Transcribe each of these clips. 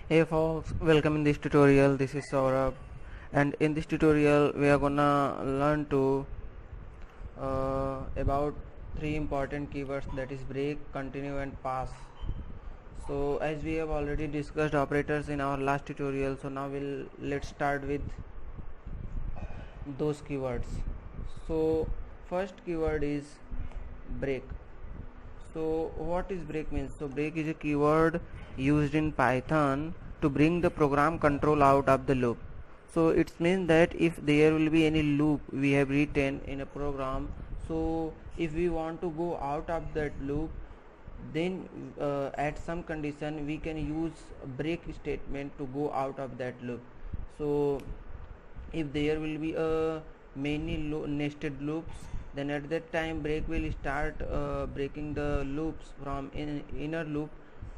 Hey folks, welcome in this tutorial. This is Saurabh, and in this tutorial we are gonna learn to about three important keywords, that is break, continue and pass. So as we have already discussed operators in our last tutorial, so now let's start with those keywords. So first keyword is break. So what is break means? So break is a keyword used in Python to bring the program control out of the loop. So it means that if there will be any loop we have written in a program, so if we want to go out of that loop, then at some condition we can use a break statement to go out of that loop. So if there will be many nested loops, then at that time break will start breaking the loops from inner loop,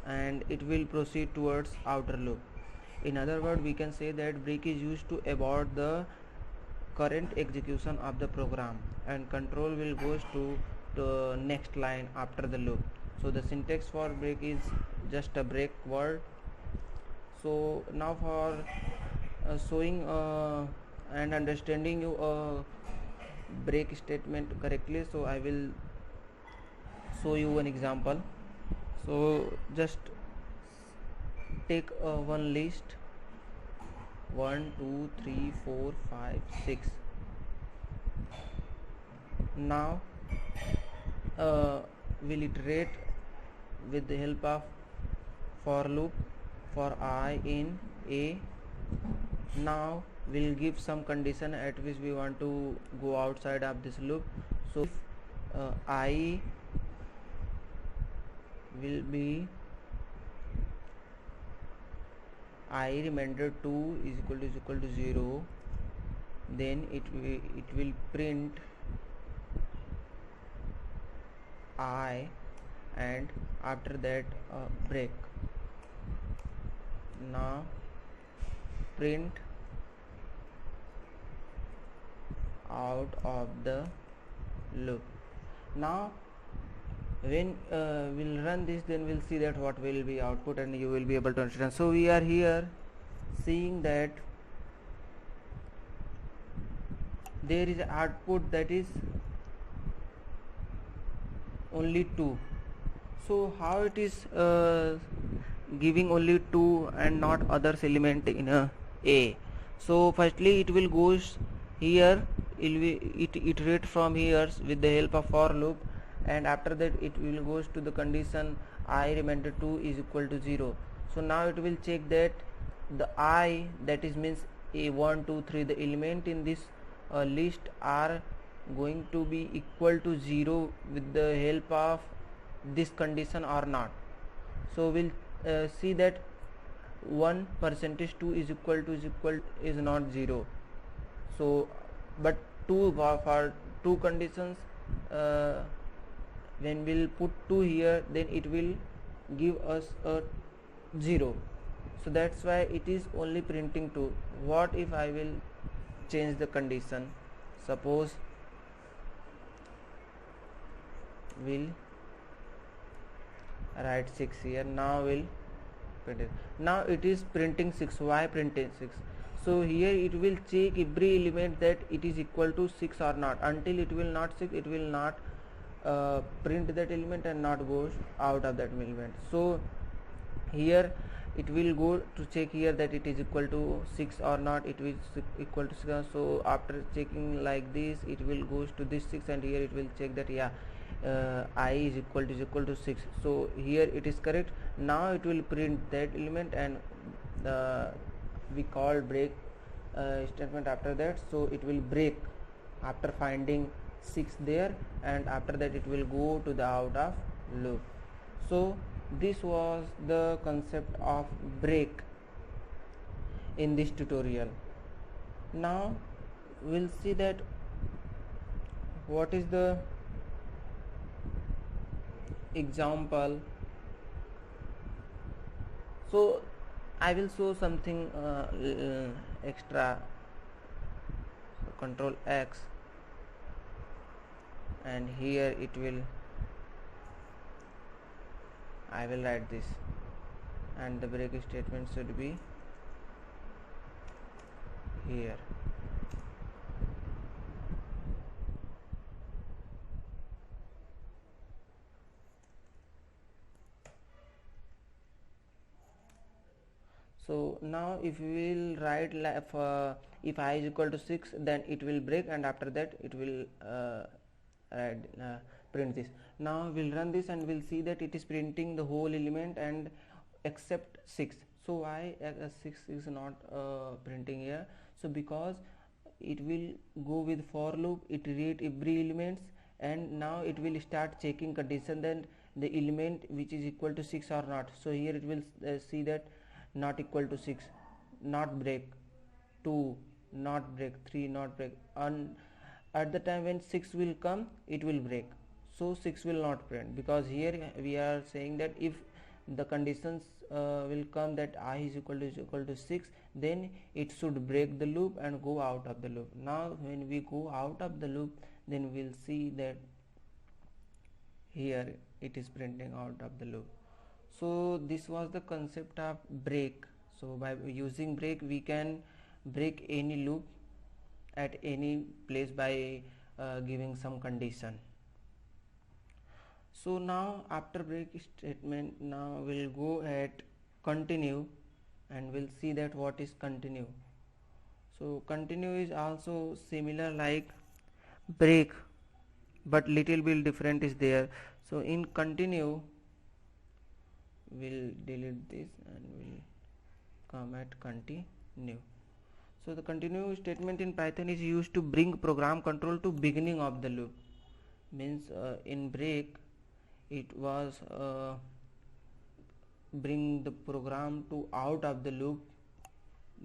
and it will proceed towards outer loop. In other words, we can say that break is used to abort the current execution of the program, and control will goes to the next line after the loop. So the syntax for break is just a break word. So now for showing and understanding you break statement correctly, so I will show you an example. So just take one list 1 2 3 4 5 6. Now we'll iterate with the help of for loop for I in a. Now we'll give some condition at which we want to go outside of this loop. So if I will be I remainder 2 is equal to 0, then it will print I, and after that break. Now print out of the loop. Now when we'll run this, then we'll see that what will be output, and you will be able to understand. So we are here seeing that there is output that is only 2. So how it is giving only 2 and not others element in a? So firstly it will goes here, it iterate from here with the help of for loop, and after that it will goes to the condition I remainder 2 is equal to 0. So now it will check that the I, that is means a 1 2 3, the element in this list are going to be equal to 0 with the help of this condition or not. So we'll see that 1 percentage 2 is equal is not 0. So but 2 for 2 conditions, when we'll put 2 here, then it will give us a 0. So that's why it is only printing 2. What if I will change the condition? Suppose we'll write 6 here. Now we'll print it. Now it is printing 6. Why printing 6? So here it will check every element that it is equal to 6 or not. Until it will not 6, it will not print that element and not goes out of that element. So here it will go to check here that it is equal to 6 or not, it is equal to 6. So after checking like this, it will goes to this 6, and here it will check that yeah, I is equal to 6. So here it is correct. Now it will print that element, and we call break statement after that. So it will break after finding 6 there, and after that it will go to the out of loop. So this was the concept of break in this tutorial. Now we'll see that what is the example. So I will show something extra. So control X, and here it will I will write this, and the break statement should be here. So now if we will write if I is equal to 6, then it will break, and after that it will write, print this. Now we'll run this and we'll see that it is printing the whole element and except 6. So why 6 is not printing here? So because it will go with for loop, it read every elements, and now it will start checking condition that the element which is equal to 6 or not. So here it will see that not equal to 6, not break, 2 not break, 3 not break, and at the time when 6 will come it will break. So 6 will not print, because here we are saying that if the conditions will come that I is equal to 6, then it should break the loop and go out of the loop. Now when we go out of the loop, then we'll see that here it is printing out of the loop. So this was the concept of break. So by using break we can break any loop at any place by giving some condition. So now after break statement, now we'll go at continue and we'll see that what is continue. So continue is also similar like break, but little bit different is there. So in continue we'll delete this and we'll come at continue. So the continue statement in Python is used to bring program control to beginning of the loop. Means in break it was bring the program to out of the loop.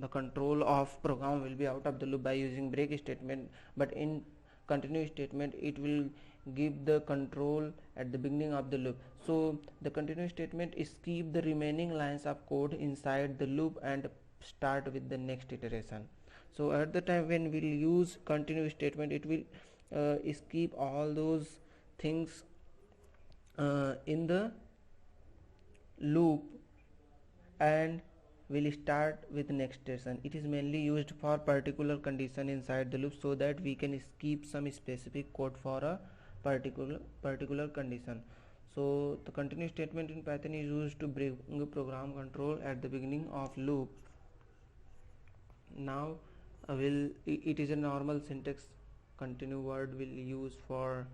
The control of program will be out of the loop by using break statement, but in continue statement it will give the control at the beginning of the loop. So the continue statement is keep the remaining lines of code inside the loop and start with the next iteration. So at the time when we'll use continue statement, it will keep all those things in the loop and will start with next iteration. It is mainly used for particular condition inside the loop, so that we can skip some specific code for a particular condition. So the continue statement in Python is used to bring program control at the beginning of loop. Now it is a normal syntax. Continue word will use for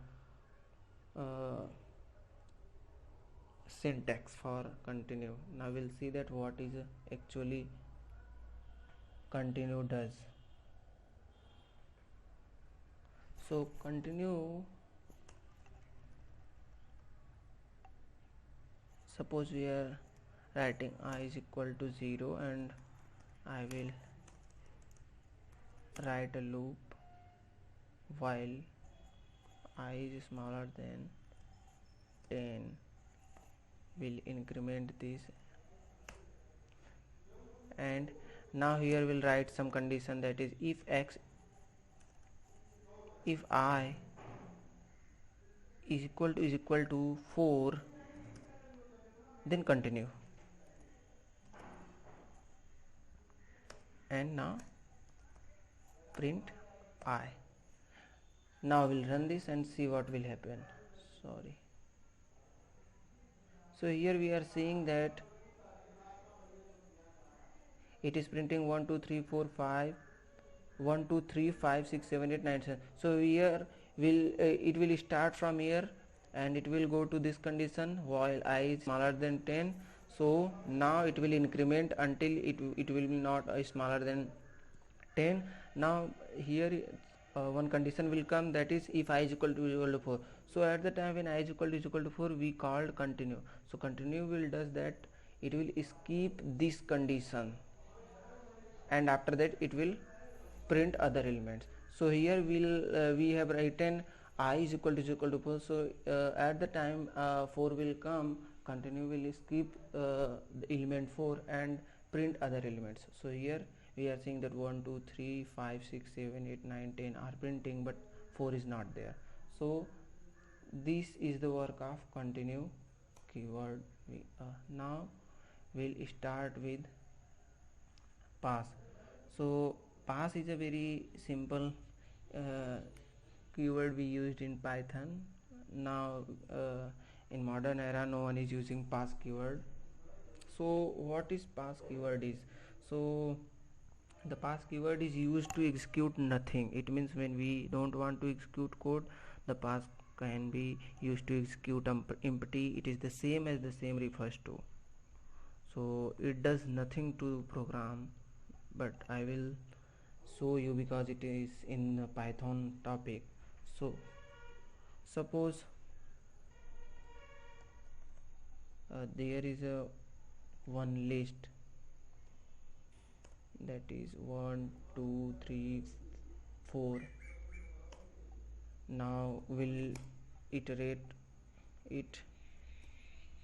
syntax for continue. Now we'll see that what is actually continue does. So continue, suppose we are writing I is equal to 0 and I will write a loop while I is smaller than 10. Will increment this, and now here we'll write some condition, that is if I is equal to 4, then continue, and now print I. Now we'll run this and see what will happen. Sorry. So here we are seeing that it is printing 1 2 3 4 5 1 2 3 5 6 7 8 9 10. So here will it will start from here and it will go to this condition while I is smaller than 10. So now it will increment until it will be not smaller than 10. Now here one condition will come, that is if I is equal to 4. So at the time when I is equal to 4, we called continue. So continue will does that, it will skip this condition and after that it will print other elements. So here we have written I is equal to 4. So at the time 4 will come, continue will skip the element 4 and print other elements. So here we are seeing that 1 2 3 5 6 7 8 9 10 are printing, but 4 is not there. So this is the work of continue keyword. Now we'll start with pass. So pass is a very simple uh, keyword we used in Python. Now in modern era no one is using pass keyword. So what is pass keyword is, so the pass keyword is used to execute nothing. It means when we don't want to execute code, the pass can be used to execute empty. It is the same as the same refers to, so it does nothing to program, but I will show you because it is in the Python topic. So suppose there is a one list, that is 1 2 3 4. Now we'll iterate it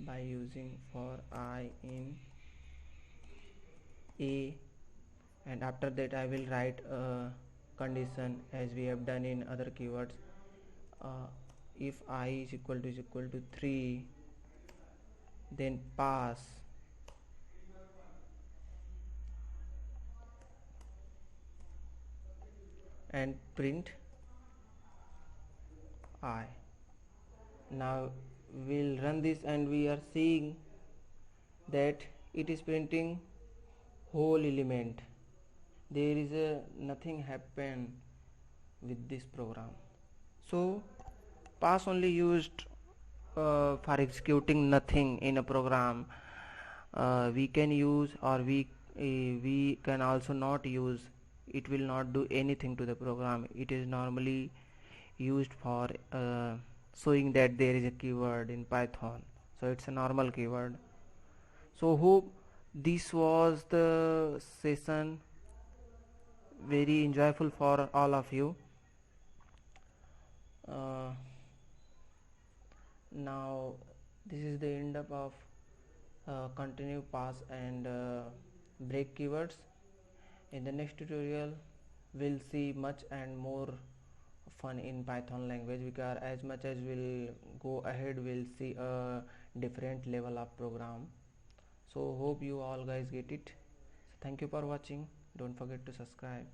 by using for I in a, and after that I will write a condition as we have done in other keywords. If I is equal to 3, then pass and print I. Now we'll run this and we are seeing that it is printing whole element. There is a nothing happen with this program. So pass only used for executing nothing in a program. We can use, or we can also not use. It will not do anything to the program. It is normally used for showing that there is a keyword in Python, so it's a normal keyword. So hope this was the session very enjoyable for all of you. uh, Now this is the end up of continue, pass and break keywords. In the next tutorial we'll see much and more fun in Python language, because as much as we'll go ahead we'll see a different level of program. So hope you all guys get it. So thank you for watching. Don't forget to subscribe.